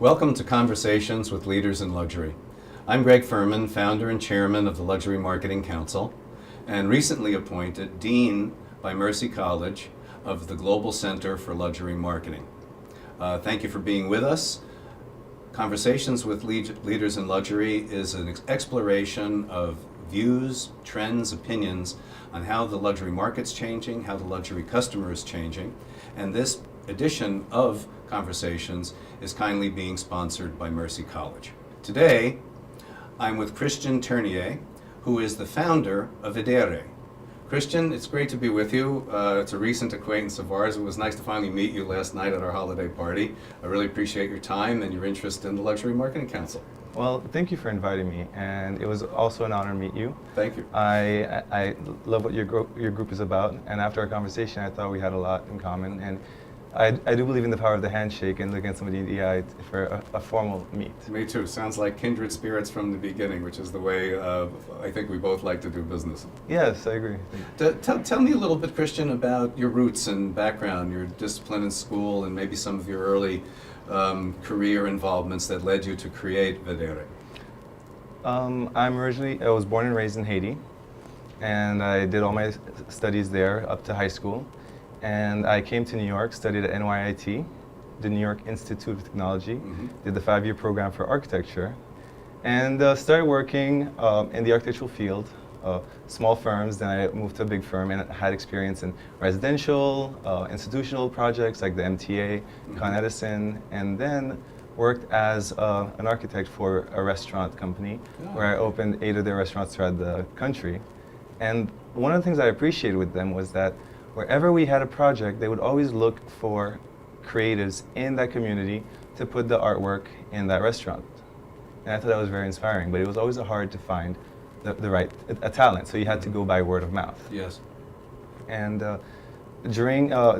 Welcome to Conversations with Leaders in Luxury. I'm Greg Furman, founder and chairman of the Luxury Marketing Council, and recently appointed Dean by Mercy College of the Global Center for Luxury Marketing. Thank you for being with us. Conversations with Leaders in Luxury is an exploration of views, trends, opinions on how the luxury market's changing, how the luxury customer is changing, and this edition of Conversations is kindly being sponsored by Mercy College. Today, I'm with Christian Turnier, who is the founder of Vedere. Christian, it's great to be with you. It's a recent acquaintance of ours. It was nice to finally meet you last night at our holiday party. I really appreciate your time and your interest in the Luxury Marketing Council. Well, thank you for inviting me, and it was also an honor to meet you. Thank you. I love what your group is about, and after our conversation, I thought we had a lot in common. And I do believe in the power of the handshake and looking at somebody in the eye for a formal meet. Me too. Sounds like kindred spirits from the beginning, which is the way I think we both like to do business. Yes, I agree. Tell me a little bit, Christian, about your roots and background, your discipline in school, and maybe some of your early career involvements that led you to create Vedere. I was born and raised in Haiti, and I did all my studies there up to high school. And I came to New York, studied at NYIT, the New York Institute of Technology, did the 5-year program for architecture, and started working in the architectural field, small firms. Then I moved to a big firm and had experience in residential, institutional projects like the MTA, Con Edison, and then worked as an architect for a restaurant company where I opened 8 of their restaurants throughout the country. And one of the things I appreciated with them was that wherever we had a project, they would always look for creatives in that community to put the artwork in that restaurant. And I thought that was very inspiring, but it was always hard to find the right talent, so you had to go by word of mouth. Yes. And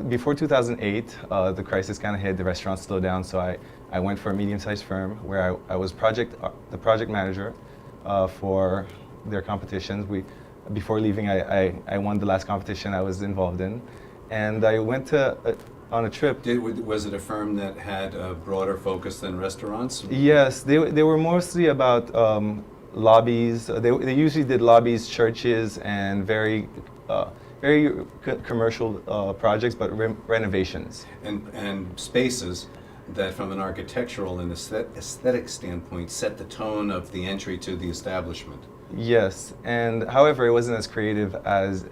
before 2008, the crisis kind of hit, the restaurant slowed down, so I went for a medium-sized firm where I was the project manager for their competitions. Before leaving, I won the last competition I was involved in, and I went on a trip. Was it a firm that had a broader focus than restaurants? Yes, they were mostly about lobbies. They usually did lobbies, churches, and very commercial projects, but renovations. And spaces that from an architectural and aesthetic standpoint set the tone of the entry to the establishment. Yes, and however, it wasn't as creative as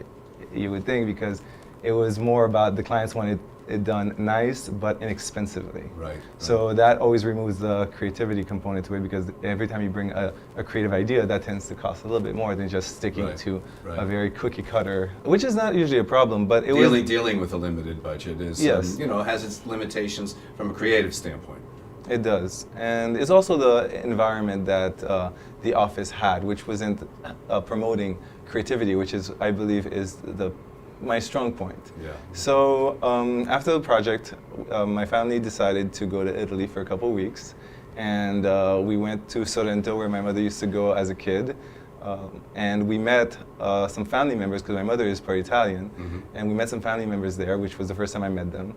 you would think, because it was more about the clients wanted it done nice but inexpensively. Right. So that always removes the creativity component to it, because every time you bring a creative idea, that tends to cost a little bit more than just sticking to a very cookie cutter, which is not usually a problem, but dealing with a limited budget is yes. Has its limitations from a creative standpoint. It does, and it's also the environment that the office had, which wasn't promoting creativity, which is, I believe, is my strong point. Yeah. So after the project, my family decided to go to Italy for a couple of weeks, and we went to Sorrento, where my mother used to go as a kid, and we met some family members, because my mother is part Italian, and we met some family members there, which was the first time I met them.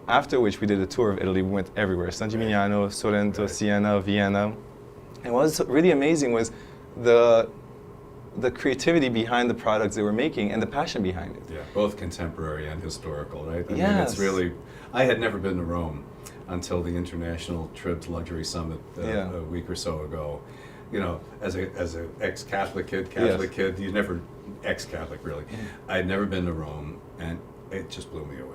After which we did a tour of Italy. We went everywhere: San Gimignano, Sorrento, Siena, Vienna. And what was really amazing was the creativity behind the products they were making and the passion behind it. Yeah, both contemporary and historical, right? I mean, Yes. it's really, I had never been to Rome until the International Trip to Luxury Summit a week or so ago. You know, as a ex-Catholic kid, you never, ex-Catholic really, I had never been to Rome, and it just blew me away.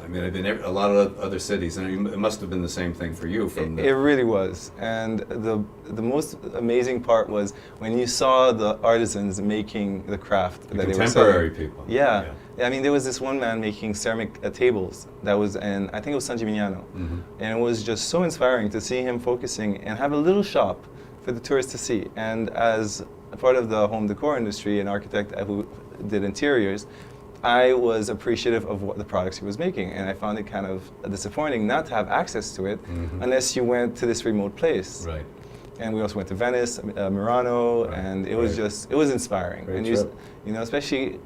I mean, I've been a lot of other cities, and it must have been the same thing for you. It really was, and the most amazing part was when you saw the artisans making the craft that they were contemporary people. Yeah. I mean, there was this one man making ceramic tables that was in, I think it was San Gimignano, and it was just so inspiring to see him focusing and have a little shop for the tourists to see. And as a part of the home decor industry, an architect who did interiors, I was appreciative of what the products he was making, and I found it kind of disappointing not to have access to it unless you went to this remote place. Right. And we also went to Venice, Murano, and it was just, it was inspiring. Great and trip. you know, especially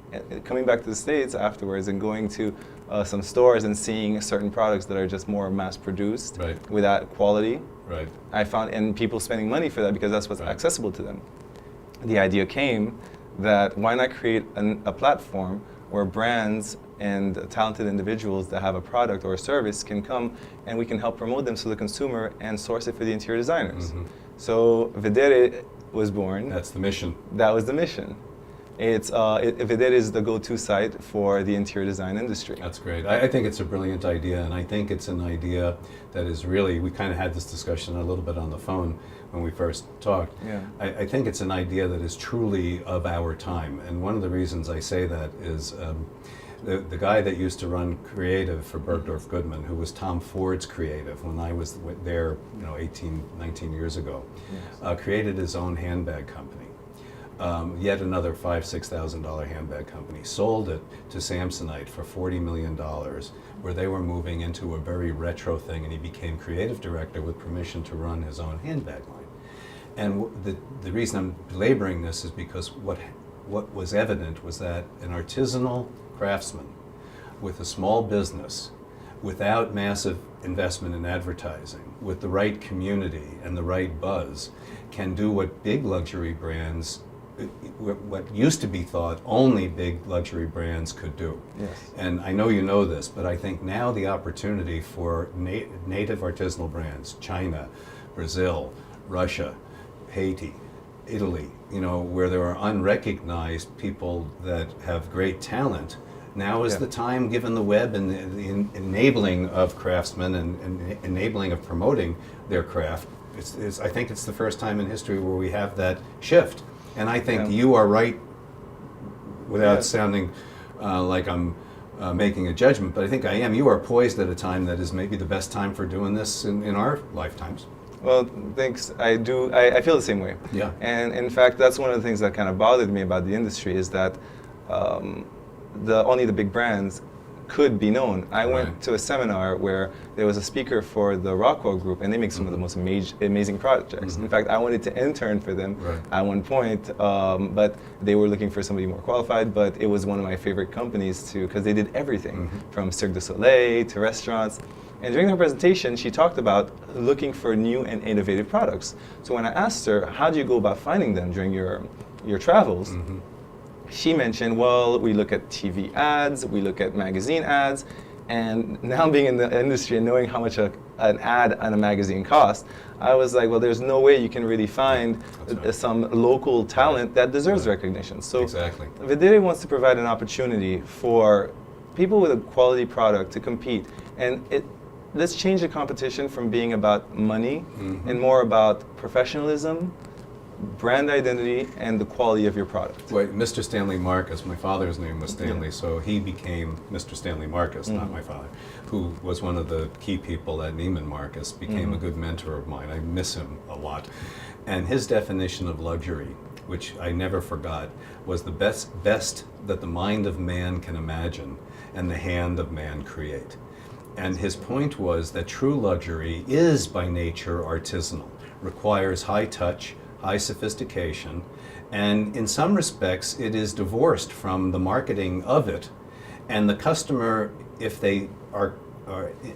coming back to the States afterwards and going to some stores and seeing certain products that are just more mass-produced Right. without quality. Right. I found, and people spending money for that because that's what's Right. accessible to them. The idea came that why not create a platform where brands and talented individuals that have a product or a service can come and we can help promote them to the consumer and source it for the interior designers. Mhm. So Vedere was born. That's the mission. That was the mission. Vedere is the go-to site for the interior design industry. That's great. I think it's a brilliant idea, and I think it's an idea that is really, we kind of had this discussion a little bit on the phone when we first talked. Yeah. I think it's an idea that is truly of our time, and one of the reasons I say that is the guy that used to run creative for Bergdorf Goodman, who was Tom Ford's creative when I was there 18, 19 years ago, Yes. created his own handbag company. Yet another $5,000-6,000 handbag company, sold it to Samsonite for $40 million, where they were moving into a very retro thing, and he became creative director with permission to run his own handbag line. And the reason I'm belaboring this is because what was evident was that an artisanal craftsman with a small business, without massive investment in advertising, with the right community and the right buzz, can do what big luxury brands, what used to be thought only big luxury brands could do. Yes. And I know you know this, but I think now the opportunity for native artisanal brands, China, Brazil, Russia, Haiti, Italy, where there are unrecognized people that have great talent, now is Yeah. the time, given the web and the enabling of craftsmen and enabling of promoting their craft. I think it's the first time in history where we have that shift. And I think Yeah. you are right, without Yeah. sounding like I'm making a judgment, but I think I am. You are poised at a time that is maybe the best time for doing this in our lifetimes. Well, thanks. I do. I feel the same way. Yeah. And in fact, that's one of the things that kind of bothered me about the industry is that only the big brands could be known. I Right. went to a seminar where there was a speaker for the Rockwell Group, and they make some of the most amazing projects. Mhm. In fact, I wanted to intern for them Right. at one point, but they were looking for somebody more qualified. But it was one of my favorite companies because they did everything Mhm. from Cirque du Soleil to restaurants. And during her presentation, she talked about looking for new and innovative products. So when I asked her, how do you go about finding them during your travels? Mhm. She mentioned, well, we look at TV ads, we look at magazine ads, and now being in the industry and knowing how much an ad on a magazine costs, I was like, well, there's no way you can really find That's right. some local talent that deserves Right. recognition. So Exactly. Vedere wants to provide an opportunity for people with a quality product to compete, and let's change the competition from being about money Mhm. and more about professionalism, brand identity, and the quality of your product. Wait, Mr. Stanley Marcus, my father's name was Stanley, so he became Mr. Stanley Marcus, not my father, who was one of the key people at Neiman Marcus, became a good mentor of mine. I miss him a lot. And his definition of luxury, which I never forgot, was the best that the mind of man can imagine and the hand of man create. And his point was that true luxury is by nature artisanal, requires high touch, high sophistication, and in some respects it is divorced from the marketing of it. And the customer, if they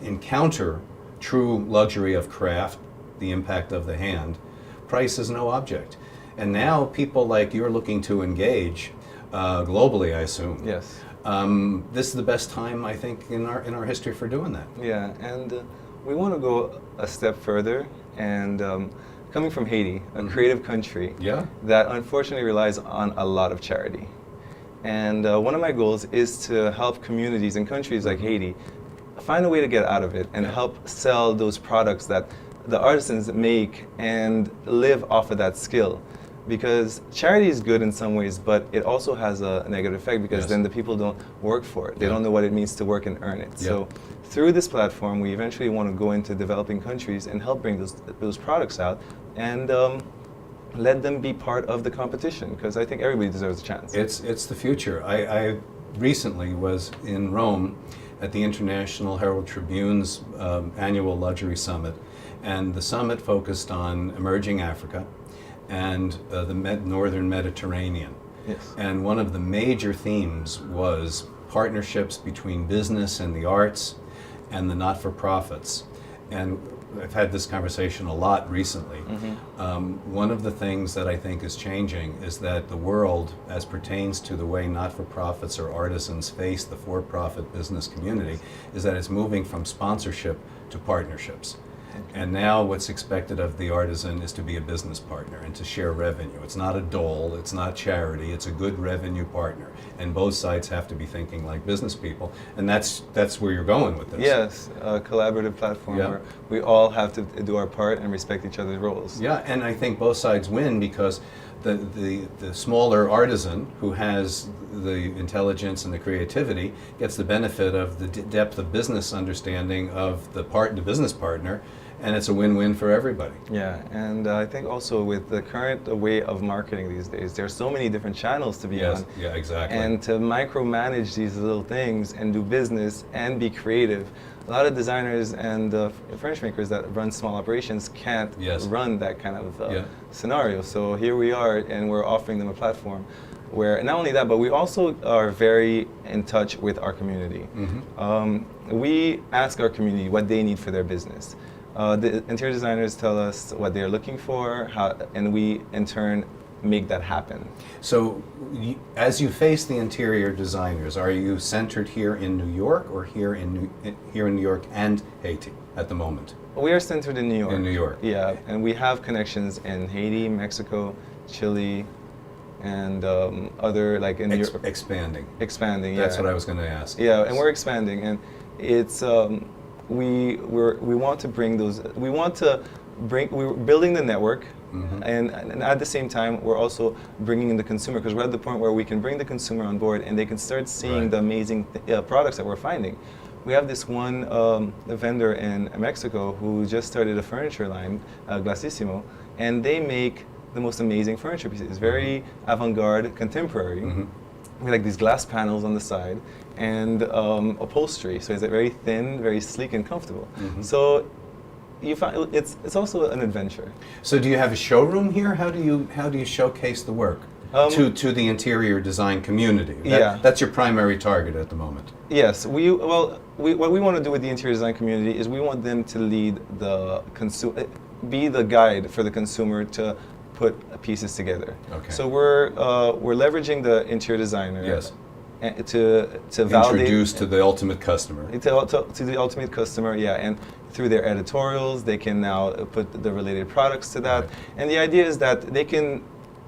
encounter true luxury of craft, the impact of the hand, price is no object. And now people like you're looking to engage globally, I assume. Yes. This is the best time, I think, in our history for doing that. Yeah, and we want to go a step further, and coming from Haiti, a creative country Yeah. that unfortunately relies on a lot of charity. And one of my goals is to help communities in countries like Haiti find a way to get out of it and help sell those products that the artisans make and live off of that skill. Because charity is good in some ways, but it also has a negative effect because Yes. then the people don't work for it. They Yeah. don't know what it means to work and earn it. Yeah. So through this platform, we eventually want to go into developing countries and help bring those products out and let them be part of the competition, because I think everybody deserves a chance. It's the future. I recently was in Rome at the International Herald Tribune's annual luxury summit, and the summit focused on emerging Africa and the northern Mediterranean. Yes. And one of the major themes was partnerships between business and the arts and the not-for-profits. And I've had this conversation a lot recently. One of the things that I think is changing is that the world, as pertains to the way not-for-profits or artisans face the for-profit business community, is that it's moving from sponsorship to partnerships. And now what's expected of the artisan is to be a business partner and to share revenue. It's not a dole, it's not charity, it's a good revenue partner. And both sides have to be thinking like business people. And that's where you're going with this. Yes, a collaborative platform Yeah. where we all have to do our part and respect each other's roles. Yeah, and I think both sides win because the smaller artisan who has the intelligence and the creativity gets the benefit of the depth of business understanding of the business partner, and it's a win-win for everybody. Yeah, and I think also with the current way of marketing these days, there are so many different channels to be on. Yeah, exactly. And to micromanage these little things and do business and be creative, a lot of designers and furniture makers that run small operations can't run that kind of scenario. So here we are, and we're offering them a platform where not only that, but we also are very in touch with our community. We ask our community what they need for their business. The interior designers tell us what they're looking for, and we in turn make that happen. So as you face the interior designers, are you centered here in New York or here in New York and Haiti at the moment? We are centered in New York. In New York. Yeah, and we have connections in Haiti, Mexico, Chile, and other like in Europe. Expanding. Expanding, yeah. That's what I was going to ask. Yeah, and we're expanding, and it's we want to bring those. We're building the network. And at the same time, we're also bringing in the consumer, because we're at the point where we can bring the consumer on board and they can start seeing the amazing products that we're finding. We have this one vendor in Mexico who just started a furniture line, Glasissimo, and they make the most amazing furniture pieces. It's very avant-garde, contemporary. We like these glass panels on the side and upholstery, so it's very thin, very sleek and comfortable. So you find it's also an adventure. So do you have a showroom here? How do you showcase the work to the interior design community? That's your primary target at the moment. Yes, what we want to do with the interior design community is we want them to lead the be the guide for the consumer to put pieces together. Okay. So we're leveraging the interior designer. Yes. To validate, introduce to the ultimate customer. To the ultimate customer, yeah, and through their editorials, they can now put the related products to that. Right. And the idea is that they can,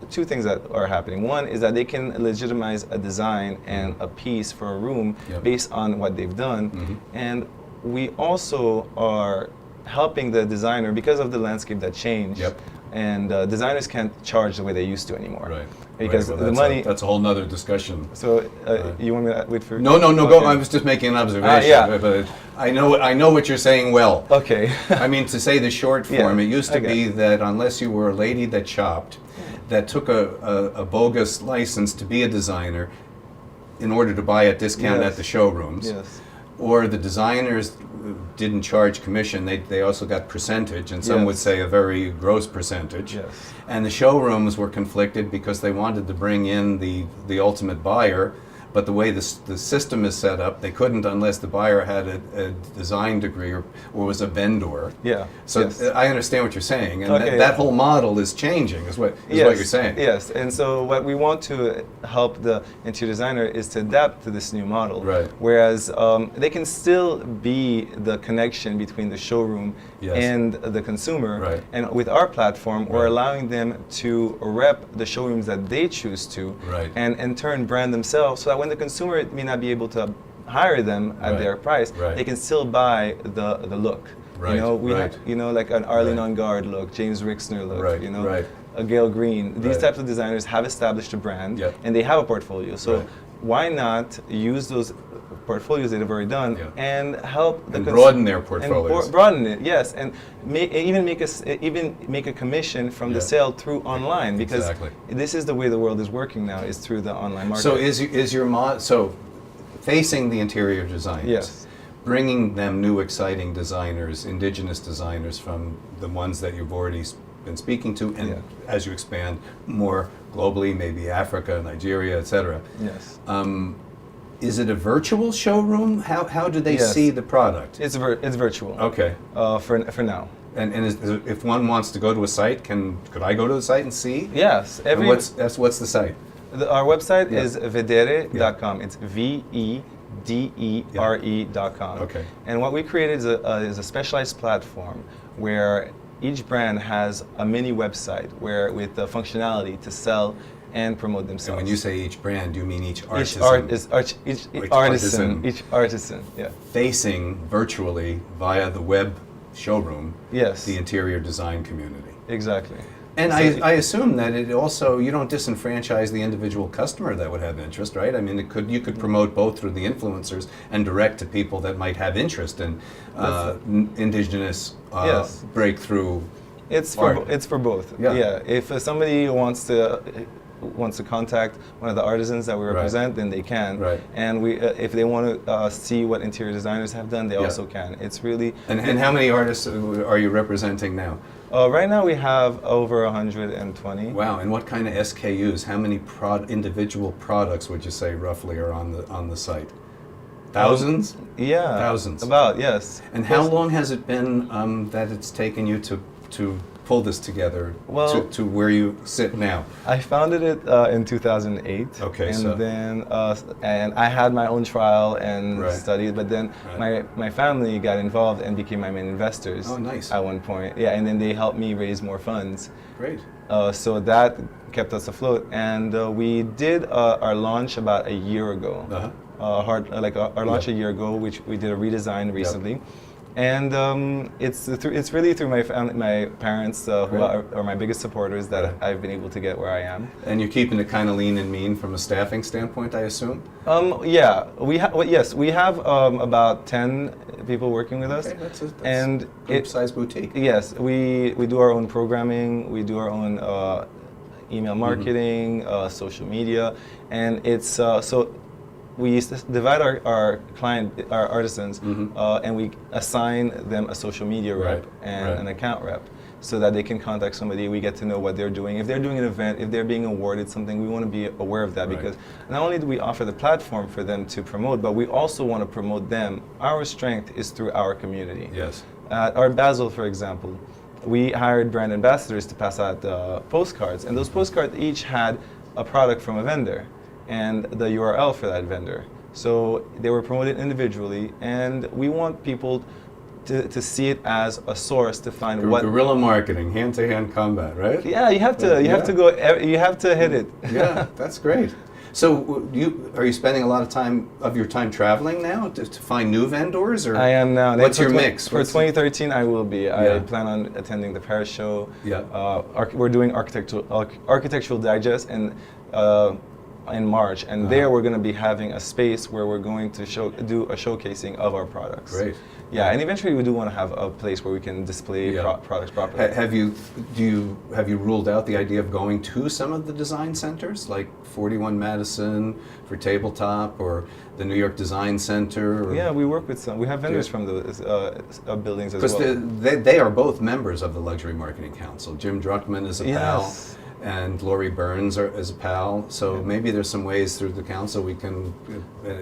two things that are happening. One is that they can legitimize a design and a piece for a room based on what they've done. And we also are helping the designer because of the landscape that changed. And designers can't charge the way they used to anymore. Right. Because Well, the money. That's a whole nother discussion. So you want me to wait for? No, okay. go. I was just making an observation. But I know what you're saying well. Okay. I mean, to say the short form, it used to be that unless you were a lady that chopped, that took a bogus license to be a designer in order to buy at discount at the showrooms, or the designers didn't charge commission, they also got percentage, and some would say a very gross percentage. And the showrooms were conflicted because they wanted to bring in the ultimate buyer, but the way the system is set up, they couldn't unless the buyer had a design degree or was a vendor. So I understand what you're saying, and that whole model is changing, is what you're saying. Yes, and so what we want to help the interior designer is to adapt to this new model. Whereas they can still be the connection between the showroom and the consumer. And with our platform, we're allowing them to rep the showrooms that they choose to, and in turn brand themselves, so that when the consumer may not be able to hire them at their price, they can still buy the look. You know, we have, like an Arlene on Guard look, James Rixner look, a Gail Green. These types of designers have established a brand and they have a portfolio. So why not use those portfolios that have already done and help the broaden their portfolios. And broaden it, yes, and even make a commission from the sale through online, because this is the way the world is working now, is through the online market. So is your so facing the interior designers, bringing them new exciting designers, indigenous designers from the ones that you've already been speaking to, and as you expand more globally, maybe Africa, Nigeria, etc. is it a virtual showroom? How do they Yes. see the product? It's virtual. Okay. For now. And if one wants to go to a site, could I go to the site and see? Yes. And what's the site? Our website Yeah. is vedere.com. It's vedere.com. Okay. And what we created is a specialized platform where each brand has a mini website with the functionality to sell and promote And themselves. when you say each brand, do you mean each artisan? Each Each artisan. Each artisan. Yeah. Facing virtually via the web showroom, Yes. the interior design community. Exactly. And So I assume that it also, you don't disenfranchise the individual customer that would have interest, right? I mean, you could promote both through the influencers and direct to people that might have interest in indigenous Yes. breakthrough. It's art. for both. Yeah. If somebody wants to contact one of the artisans that we Right. represent, then they can. Right. And we, if they want to see what interior designers have done, they Yeah. also can. It's really. And how many artists are you representing now? Right now we have over 120. Wow, and what kind of SKUs? How many individual products would you say roughly are on the site? Thousands? Yeah. Thousands. About, yes. And how long has it been that it's taken you to pull this together to where you sit now? I founded it in 2008. Okay, and so- then and I had my own trial and Right. studied, but then Right. my family got involved and became my main investors. Oh, nice. At one point, yeah, and then they helped me raise more funds. Great. So that kept us afloat, and we did our launch about a year ago. Uh-huh. Our launch Yeah. a year ago, which we did a redesign recently. And it's really through my parents, who Right. are my biggest supporters, that Right. I've been able to get where I am. And you're keeping it kind of lean and mean from a staffing standpoint, I assume? Yeah, we have about 10 people working with us. Okay, that's and a group-sized boutique. Yes, we do our own programming, we do our own email marketing, social media, and it's so we divide our artisans, and we assign them a social media rep Right, and right. an account rep, so that they can contact somebody. We get to know what they're doing. If they're doing an event, if they're being awarded something, we want to be aware of that, Right. because not only do we offer the platform for them to promote, but we also want to promote them. Our strength is through our community. Yes. At Art Basel, for example, we hired brand ambassadors to pass out postcards, and those postcards each had a product from a vendor and the URL for that vendor. So they were promoted individually, and we want people to see it as a source to find what. Guerrilla marketing, hand-to-hand combat, right? Yeah, you have to. You have to go. You have to hit it. Yeah, that's great. So are you spending a lot of your time traveling now to find new vendors, or I am now. What's your mix? For 2013, I will be. Yeah. I plan on attending the Paris show. Yeah. We're doing architectural digest in March, and there we're going to be having a space where we're going to do a showcasing of our products. Great. Yeah, and eventually we do want to have a place where we can display products properly. Have you ruled out the idea of going to some of the design centers, like 41 Madison for tabletop, or the New York Design Center? Yeah, we work with some. We have vendors Yeah. from those buildings as well. Because they are both members of the Luxury Marketing Council. Jim Druckmann is a pal, Yes. and Laurie Burns is a pal. So maybe there's some ways through the council we can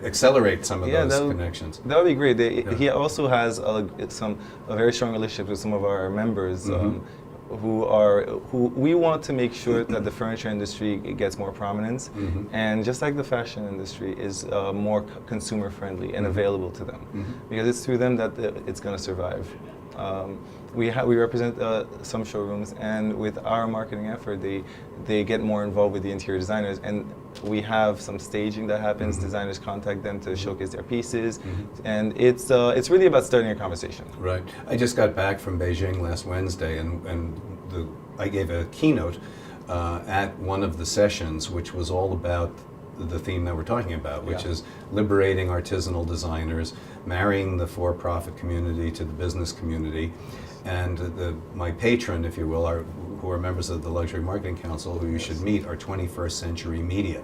accelerate some of those connections. That would be great. He also has a very strong relationship with some of our members, who we want to make sure that the furniture industry gets more prominence, and just like the fashion industry is more consumer friendly and available to them, because it's through them that it's going to survive. We represent some showrooms, and with our marketing effort, they get more involved with the interior designers, and we have some staging that happens. Designers contact them to showcase their pieces, and it's really about starting a conversation. Right. I just got back from Beijing last Wednesday, and I gave a keynote at one of the sessions, which was all about the theme that we're talking about, which is liberating artisanal designers, marrying the for-profit community to the business community. And my patron, if you will, who are members of the Luxury Marketing Council, who you should meet, are 21st Century Media.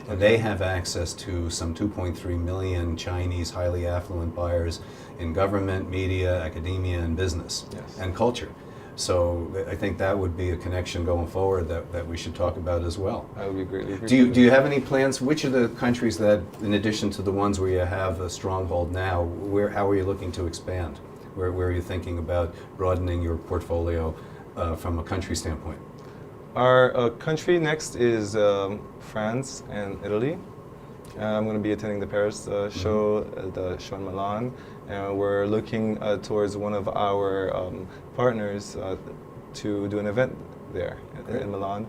And they have access to some 2.3 million Chinese highly affluent buyers in government, media, academia, and business and culture. So I think that would be a connection going forward that we should talk about as well. I would be greatly Do appreciated. you have any plans? Which of the countries that, in addition to the ones where you have a stronghold now, how are you looking to expand? Where are you thinking about broadening your portfolio from a country standpoint? Our country next is France and Italy. I'm going to be attending the Paris show, the show in Milan. We're looking towards one of our partners to do an event there in Milan.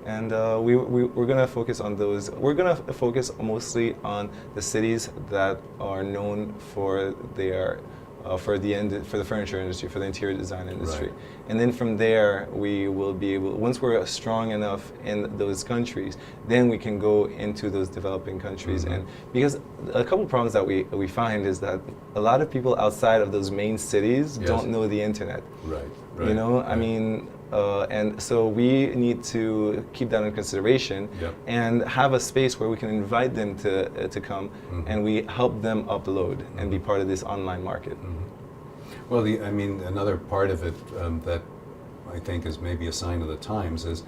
And we're going to focus on those. We're going to focus mostly on the cities that are known for their for the furniture industry, for the interior design industry. Right. And then from there, we will be able, once we're strong enough in those countries, then we can go into those developing countries. Mm-hmm. And because a couple problems that we find is that a lot of people outside of those main cities Yes. don't know the internet. Right. You know, I right. mean, and so we need to keep that in consideration Yep. and have a space where we can invite them to come and we help them upload and be part of this online market. Well, I mean, another part of it that I think is maybe a sign of the times is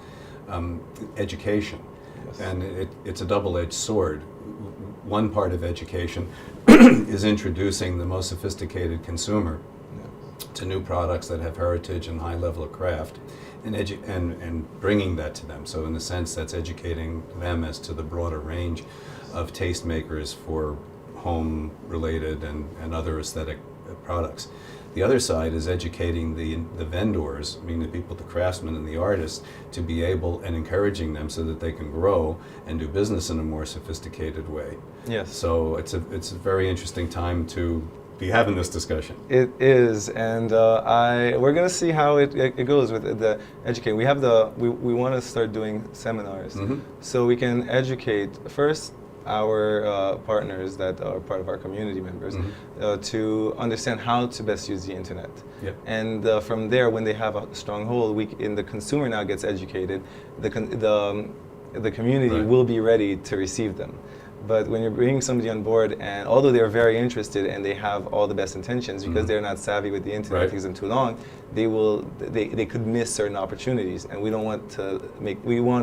education. Yes. And it's a double-edged sword. One part of education is introducing the most sophisticated consumer to new products that have heritage and high level of craft, and bringing that to them. So in a sense, that's educating them as to the broader range of tastemakers for home-related and other aesthetic products. The other side is educating the vendors, I mean the people, the craftsmen and the artists, to be able and encouraging them so that they can grow and do business in a more sophisticated way. Yes. So it's a very interesting time to be having this discussion. It is, and we're going to see how it goes with the educating. We want to start doing seminars, so we can educate first our partners that are part of our community members to understand how to best use the internet. Yep. And from there, when they have a stronghold, the consumer now gets educated. The community Right. will be ready to receive them. But when you're bringing somebody on board, and although they're very interested and they have all the best intentions, because they're not savvy with the internet, Right. it takes them too long, they could miss certain opportunities. And we want to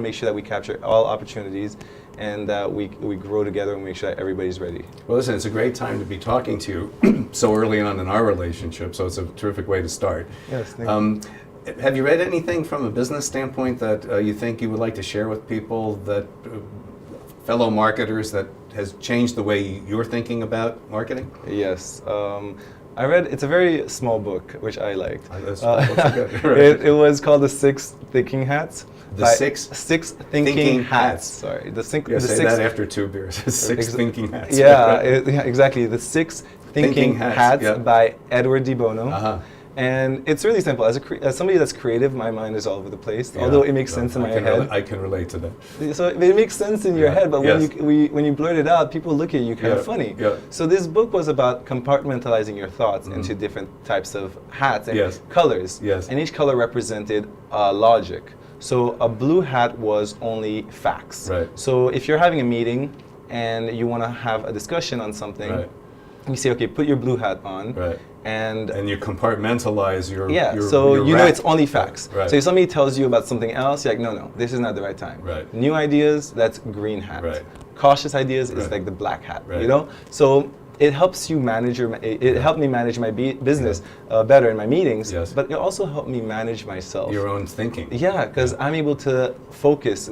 make sure that we capture all opportunities and that we grow together and make sure that everybody's ready. Well, listen, it's a great time to be talking to you so early on in our relationship, so it's a terrific way to start. Yes, thank you. Have you read anything from a business standpoint that you think you would like to share with people, that fellow marketers, that has changed the way you're thinking about marketing? Yes. I read, it's a very small book, which I liked. That's good. Right. It was called The Six Thinking Hats. The by Six Thinking Hats. Sorry. Yeah, say six, that after 2 beers. Six thinking hats. Yeah, yeah, exactly. The Six Thinking Hats, Hats yeah. by Edward De Bono. Uh-huh. And it's really simple. As somebody that's creative, my mind is all over the place. Yeah. Although it makes So sense in my can head. I can relate to that. So it makes sense in your Yeah. head, but Yes. when you blurt it out, people look at you kind Yeah. of funny. Yeah. So this book was about compartmentalizing your thoughts into different types of hats and Yes. colors. Yes. And each color represented logic. So a blue hat was only facts. Right. So if you're having a meeting and you want to have a discussion on something, Right. you say, okay, put your blue hat on. Right. And And you compartmentalize your so your you know rack. it's only facts. Right. So if somebody tells you about something else, you're like, no, this is not the right time. Right. New ideas, that's green hat. Right. Cautious ideas is Right. like the black hat. Right. You know. So it helps you manage it helped me manage my business better in my meetings. Yes. But it also helped me manage myself. Your own thinking. Yeah, because I'm able to focus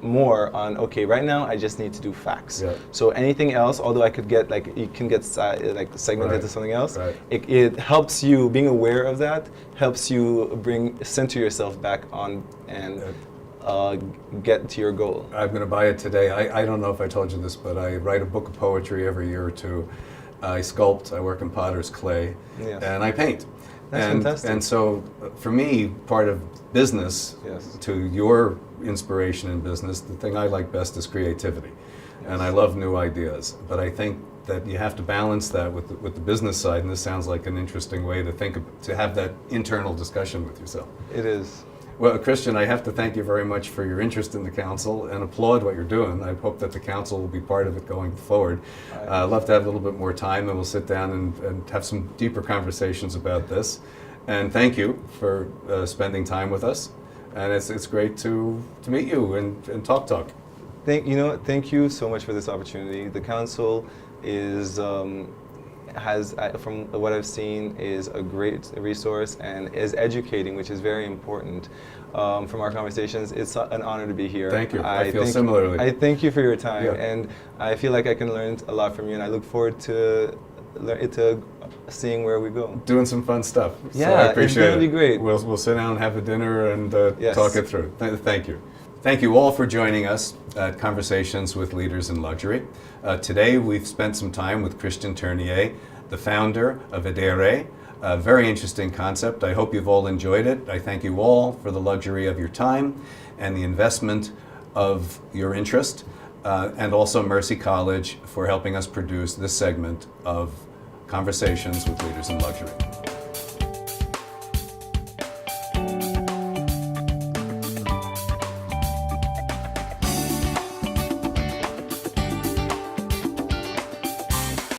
more on, okay, right now I just need to do facts. Yeah. So anything else, although I could get you can get segmented Right. to something else, Right. it helps you, being aware of that, helps you center yourself back on and get to your goal. I'm going to buy it today. I don't know if I told you this, but I write a book of poetry every year or two. I sculpt, I work in potter's clay, Yes. and I paint. That's fantastic. And so for me, part of business, Yes. to your inspiration in business, the thing I like best is creativity. And I love new ideas. But I think that you have to balance that with the business side, and this sounds like an interesting way to have that internal discussion with yourself. It is. Well, Christian, I have to thank you very much for your interest in the council and applaud what you're doing. I hope that the council will be part of it going forward. I'd love to have a little bit more time, and we'll sit down and have some deeper conversations about this. And thank you for spending time with us. And it's great to meet you and talk. Thank you so much for this opportunity. The council is from what I've seen, is a great resource and is educating, which is very important. From our conversations, it's an honor to be here. Thank you. I feel similarly. I thank you for your time, Yeah. and I feel like I can learn a lot from you, and I look forward to seeing where we go. Doing some fun stuff. Yeah, so I appreciate it's going to be great. We'll sit down and have a dinner and Yes. talk it through. Thank you. Thank you all for joining us at Conversations with Leaders in Luxury. Today we've spent some time with Christian Turnier, the founder of Edere. A very interesting concept. I hope you've all enjoyed it. I thank you all for the luxury of your time and the investment of your interest, and also Mercy College for helping us produce this segment of Conversations with Leaders in Luxury.